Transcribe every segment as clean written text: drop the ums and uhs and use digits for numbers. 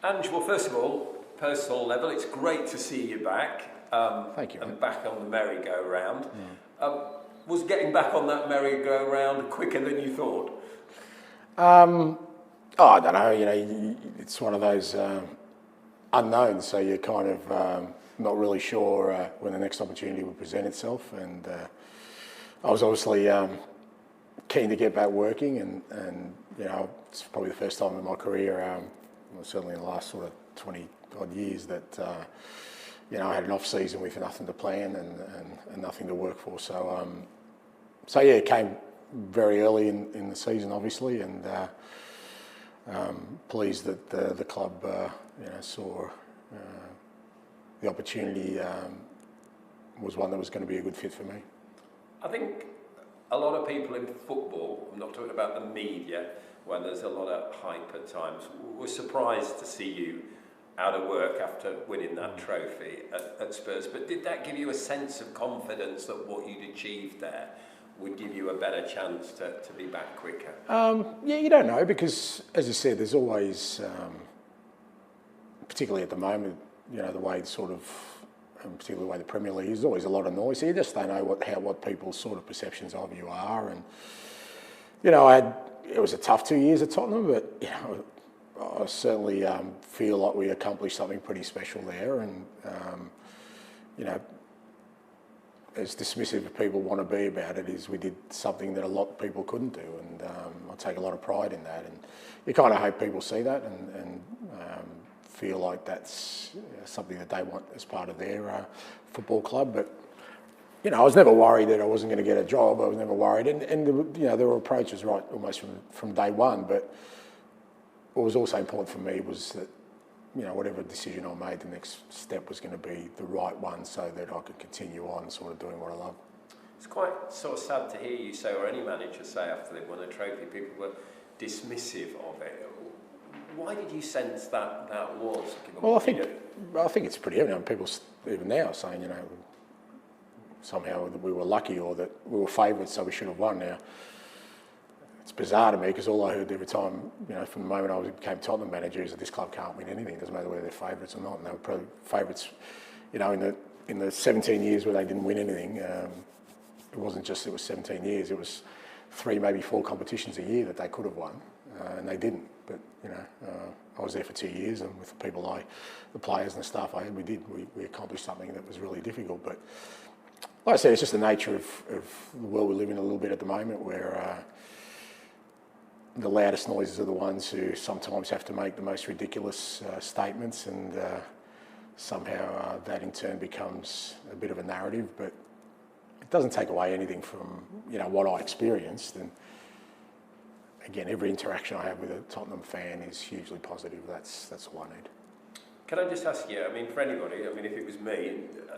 Ange, well, first of all, personal level, it's great to see you back. Thank you. And back on the merry-go-round. Was getting back on that merry-go-round quicker than you thought? I don't know. You know, it's one of those unknowns, so you're kind of not really sure when the next opportunity will present itself. And I was obviously keen to get back working, and you know, it's probably the first time in my career, well, certainly in the last sort of 20 odd years, that you know, I had an off season with nothing to plan and nothing to work for. So yeah, it came very early in the season, obviously, and pleased that the club you know, saw the opportunity was one that was going to be a good fit for me. I think a lot of people in football, I'm not talking about the media, when there's a lot of hype at times, were surprised to see you out of work after winning that trophy at Spurs. But did that give you a sense of confidence that what you'd achieved there would give you a better chance to be back quicker? Yeah, you don't know, because, as you said, there's always, particularly at the moment, you know, the way sort of, and particularly the way the Premier League is, there's always a lot of noise. So you just don't know what people's sort of perceptions of you are. And you know, it was a tough 2 years at Tottenham, but you know, I certainly feel like we accomplished something pretty special there. And you know, as dismissive as people want to be about it, is we did something that a lot of people couldn't do, and I take a lot of pride in that. And you kind of hope people see that and feel like that's something that they want as part of their football club. But you know, I was never worried that I wasn't going to get a job. I was never worried, and you know, there were approaches right almost from day one. But what was also important for me was that, you know, whatever decision I made, the next step was going to be the right one, so that I could continue on sort of doing what I love. It's quite sort of sad to hear you say, or any manager say after they've won a trophy, people were dismissive of it. Why did you sense that was? Well, I think it's pretty evident. People even now are saying, you know, somehow that we were lucky, or that we were favourites, so we should have won. Now, it's bizarre to me, because all I heard every time, you know, from the moment I became Tottenham manager, is that this club can't win anything. It doesn't matter whether they're favourites or not. And they were probably favourites, you know, in the 17 years where they didn't win anything. It wasn't just it was 17 years. It was 3, maybe 4 competitions a year that they could have won, and they didn't. But you know, I was there for 2 years, and with the people the players and the staff I had, we accomplished something that was really difficult. But like I said, it's just the nature of the world we live in a little bit at the moment, where the loudest noises are the ones who sometimes have to make the most ridiculous statements, and somehow that in turn becomes a bit of a narrative. But it doesn't take away anything from, you know, what I experienced. And again, every interaction I have with a Tottenham fan is hugely positive. That's all I need. Can I just ask you, I mean, for anybody, I mean, if it was me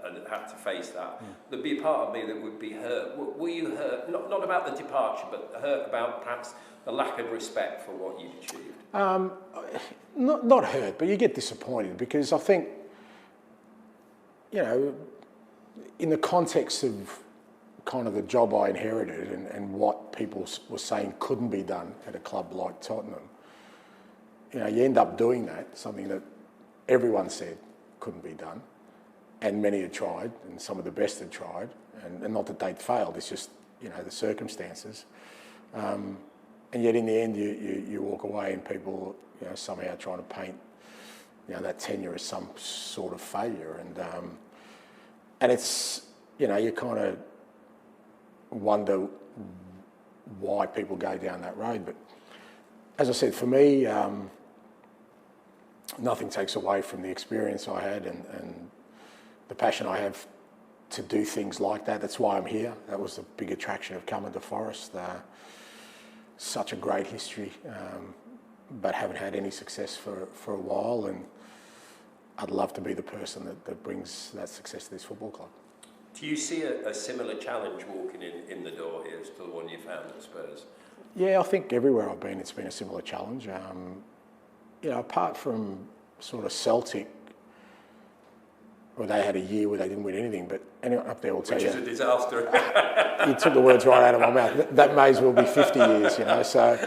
and had to face that, there'd be a part of me that would be hurt. Were you hurt, not about the departure, but hurt about perhaps the lack of respect for what you'd achieved? Not hurt, but you get disappointed, because I think, you know, in the context of kind of the job I inherited and what people were saying couldn't be done at a club like Tottenham, you know, you end up doing that, something that everyone said couldn't be done, and many had tried, and some of the best had tried, and not that they'd failed, it's just, you know, the circumstances. And yet in the end you walk away, and people, you know, somehow trying to paint, you know, that tenure as some sort of failure, and it's, you know, you kind of wonder why people go down that road. But as I said, for me, nothing takes away from the experience I had and the passion I have to do things like that. That's why I'm here. That was the big attraction of coming to Forest. Such a great history, but haven't had any success for a while, and I'd love to be the person that brings that success to this football club. Do you see a similar challenge walking in the door here to the one you found at Spurs? Yeah, I think everywhere I've been, it's been a similar challenge. You know, apart from sort of Celtic, where they had a year where they didn't win anything, but anyone up there will tell you... Which is a disaster. You took the words right out of my mouth. That may as well be 50 years, you know. So,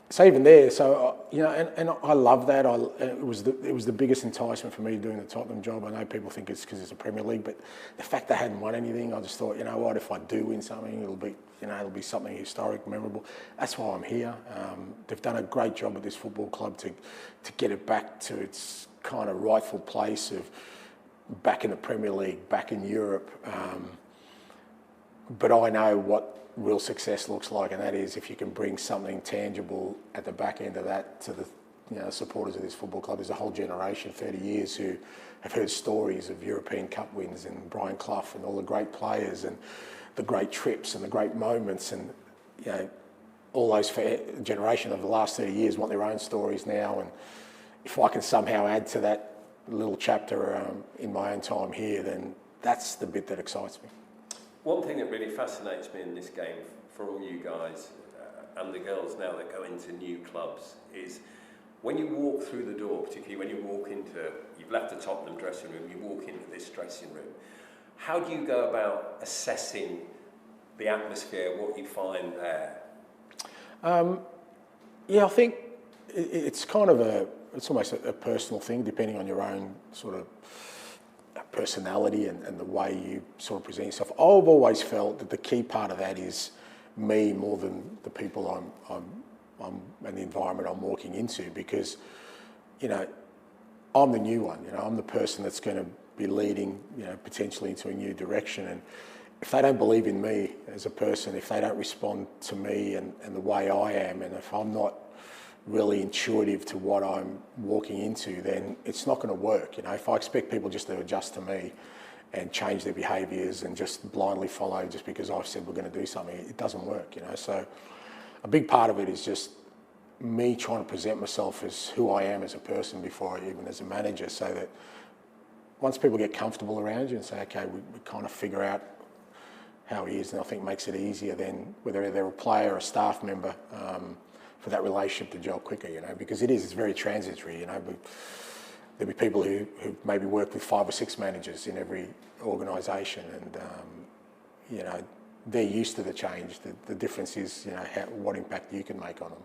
So even there, and I love that. It was the biggest enticement for me doing the Tottenham job. I know people think it's because it's a Premier League, but the fact they hadn't won anything, I just thought, you know what, if I do win something, it'll be something historic, memorable. That's why I'm here. They've done a great job with this football club to get it back to its kind of rightful place of back in the Premier League, back in Europe. But I know what real success looks like, and that is if you can bring something tangible at the back end of that to the supporters of this football club. There's a whole generation, 30 years, who have heard stories of European Cup wins and Brian Clough and all the great players and the great trips and the great moments, and all those generation of the last 30 years want their own stories now. And if I can somehow add to that little chapter in my own time here, then that's the bit that excites me. One thing that really fascinates me in this game, for all you guys and the girls now that go into new clubs, is when you walk through the door, particularly when you walk into, you've left the Tottenham dressing room, you walk into this dressing room, how do you go about assessing the atmosphere, what you find there? I think it's kind of it's almost a personal thing, depending on your own sort of personality and the way you sort of present yourself. I've always felt that the key part of that is me more than the people I'm and the environment I'm walking into, because I'm the new one. I'm the person that's going to be leading potentially into a new direction, and if they don't believe in me as a person, if they don't respond to me and the way I am, and if I'm not really intuitive to what I'm walking into, then it's not going to work. If I expect people just to adjust to me and change their behaviours and just blindly follow just because I've said we're going to do something, it doesn't work. So a big part of it is just me trying to present myself as who I am as a person before even as a manager, so that once people get comfortable around you and say, okay, we kind of figure out how he is, and I think makes it easier then, whether they're a player or a staff member, for that relationship to gel quicker, because it's very transitory. There'll be people who maybe work with 5 or 6 managers in every organisation, and they're used to the change. The difference is what impact you can make on them.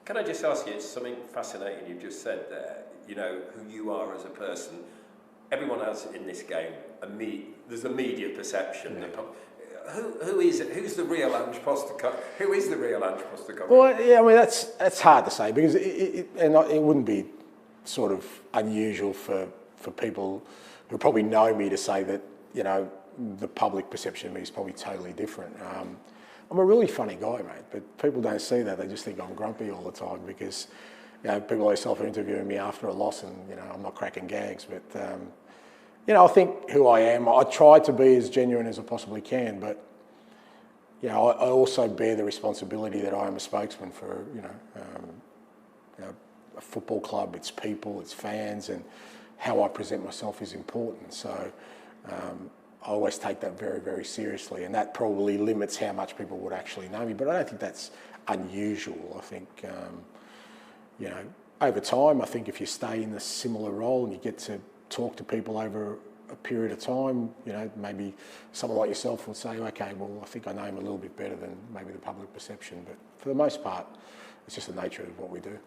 Can I just ask you, it's something fascinating you've just said there, who you are as a person. Everyone has in this game, there's a media perception. Yeah. Who is it? Who's the real Ange Postecoglou? Who is the real Ange Postecoglou? Well, yeah, I mean that's hard to say, because it wouldn't be sort of unusual for people who probably know me to say that the public perception of me is probably totally different. I'm a really funny guy, mate, but people don't see that. They just think I'm grumpy all the time, because people always self-interviewing me after a loss, and I'm not cracking gags, but. I think who I am, I try to be as genuine as I possibly can, but I also bear the responsibility that I am a spokesman for a football club, its people, its fans, and how I present myself is important. So I always take that very, very seriously, and that probably limits how much people would actually know me, but I don't think that's unusual. I think over time, I think if you stay in a similar role and you get to talk to people over a period of time, maybe someone like yourself will say, okay, well, I think I know him a little bit better than maybe the public perception, but for the most part, it's just the nature of what we do.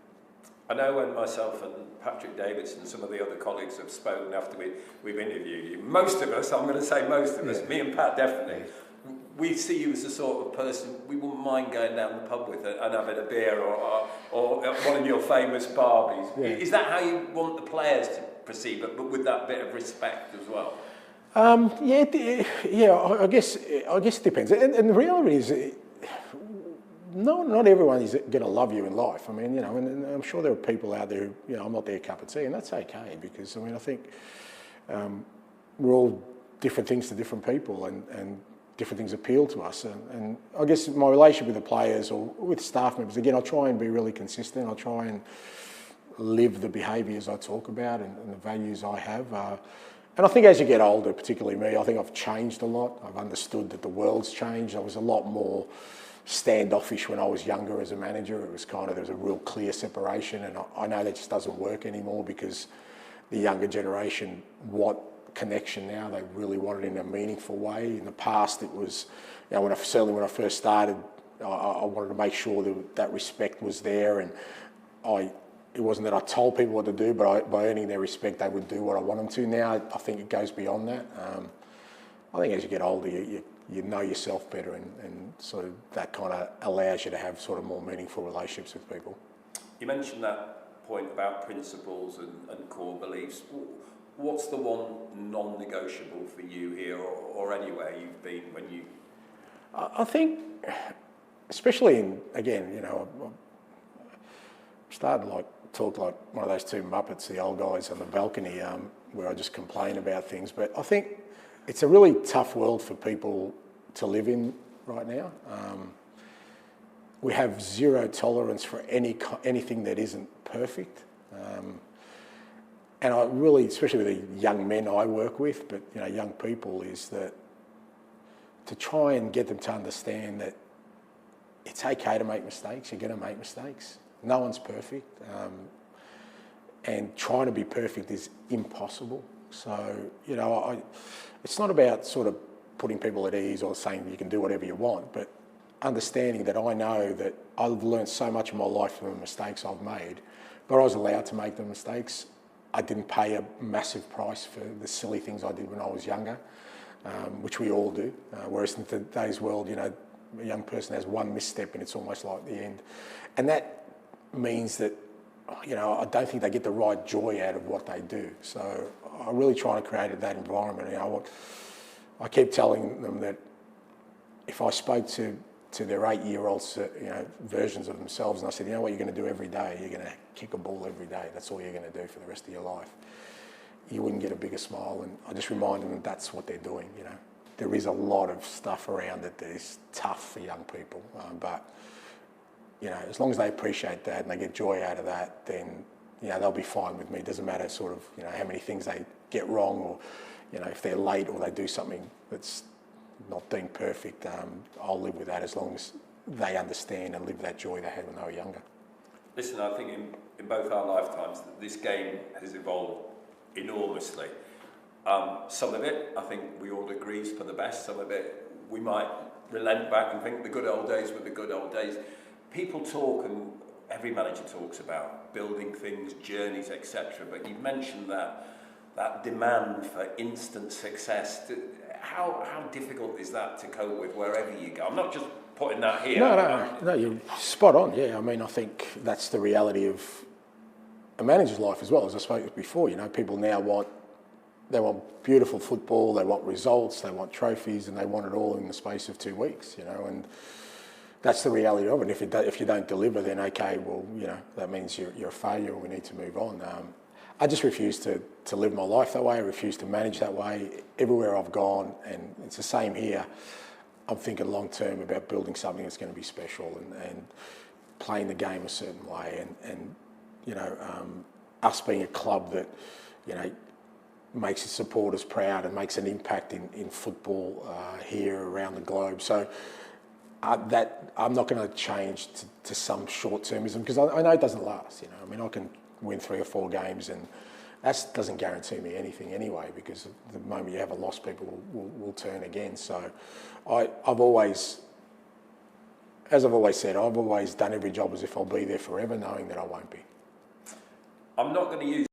I know when myself and Patrick Davidson and some of the other colleagues have spoken after we've interviewed you, most of us, I'm going to say most of us, me and Pat definitely, we see you as the sort of person we wouldn't mind going down the pub with and having a beer or one of your famous Barbies. Yeah. Is that how you want the players to perceive it, but with that bit of respect as well? I guess it depends. And the reality is, not everyone is going to love you in life. I mean, and I'm sure there are people out there who, I'm not their cup of tea, and that's okay, because I think we're all different things to different people, and different things appeal to us. And I guess my relationship with the players or with staff members, again, I'll try and be really consistent. I'll try and live the behaviours I talk about and the values I have. And I think as you get older, particularly me, I think I've changed a lot. I've understood that the world's changed. I was a lot more standoffish when I was younger as a manager. It was there was a real clear separation, and I know that just doesn't work anymore, because the younger generation want connection now. They really want it in a meaningful way. In the past, it was, when I first started, I wanted to make sure that that respect was there, and it wasn't that I told people what to do, but by earning their respect, they would do what I want them to. Now, I think it goes beyond that. I think as you get older, you know yourself better, and sort of that kind of allows you to have sort of more meaningful relationships with people. You mentioned that point about principles and core beliefs. What's the one non-negotiable for you here or anywhere you've been when you... I think, especially in, again, you know, I started to talk like one of those two Muppets, the old guys on the balcony, where I just complain about things. But I think it's a really tough world for people to live in right now. We have zero tolerance for anything that isn't perfect. And I really, especially with the young men I work with, but you know, young people, is that to try and get them to understand that it's okay to make mistakes. You're going to make mistakes. No one's perfect, and trying to be perfect is impossible. So you know, it's not about sort of putting people at ease or saying you can do whatever you want, but understanding that I know that I've learned so much in my life from the mistakes I've made, but I was allowed to make the mistakes. I didn't pay a massive price for the silly things I did when I was younger, which we all do. Whereas in today's world, you know, a young person has one misstep and it's almost like the end. And that means that, you know, I don't think they get the right joy out of what they do. So I really try to create that environment. You know, I keep telling them that if I spoke to their 8-year-olds, you know, versions of themselves, and I said, you know what you're going to do every day? You're going to kick a ball every day. That's all you're going to do for the rest of your life. You wouldn't get a bigger smile. And I just remind them that that's what they're doing, you know. There is a lot of stuff around it that is tough for young people, but you know, as long as they appreciate that and they get joy out of that, then you know they'll be fine with me. It doesn't matter sort of, you know, how many things they get wrong, or you know, if they're late or they do something that's not being perfect. I'll live with that as long as they understand and live that joy they had when they were younger. Listen, I think in both our lifetimes, this game has evolved enormously. Some of it, I think we all agree, is for the best. Some of it, we might relent back and think the good old days were the good old days. People talk, and every manager talks about building things, journeys, etc. But you've mentioned that demand for instant success. How difficult is that to cope with wherever you go? I'm not just putting that here. No, you're spot on. Yeah, I mean, I think that's the reality of a manager's life as well. As I spoke before, you know, people now want beautiful football, they want results, they want trophies, and they want it all in the space of 2 weeks. You know, and that's the reality of it. If you don't deliver, then okay, well, you know, that means you're a failure, and we need to move on. I just refuse to live my life that way. I refuse to manage that way. Everywhere I've gone, and it's the same here, I'm thinking long term about building something that's going to be special and playing the game a certain way, and you know, us being a club that, you know, makes its supporters proud and makes an impact in football here around the globe. So that I'm not going to change to some short-termism, because I know it doesn't last. You know, I mean, I can win 3 or 4 games, and that doesn't guarantee me anything anyway, because the moment you have a loss, people will turn again. So I've always, as I've always said, I've always done every job as if I'll be there forever, knowing that I won't be. I'm not going to use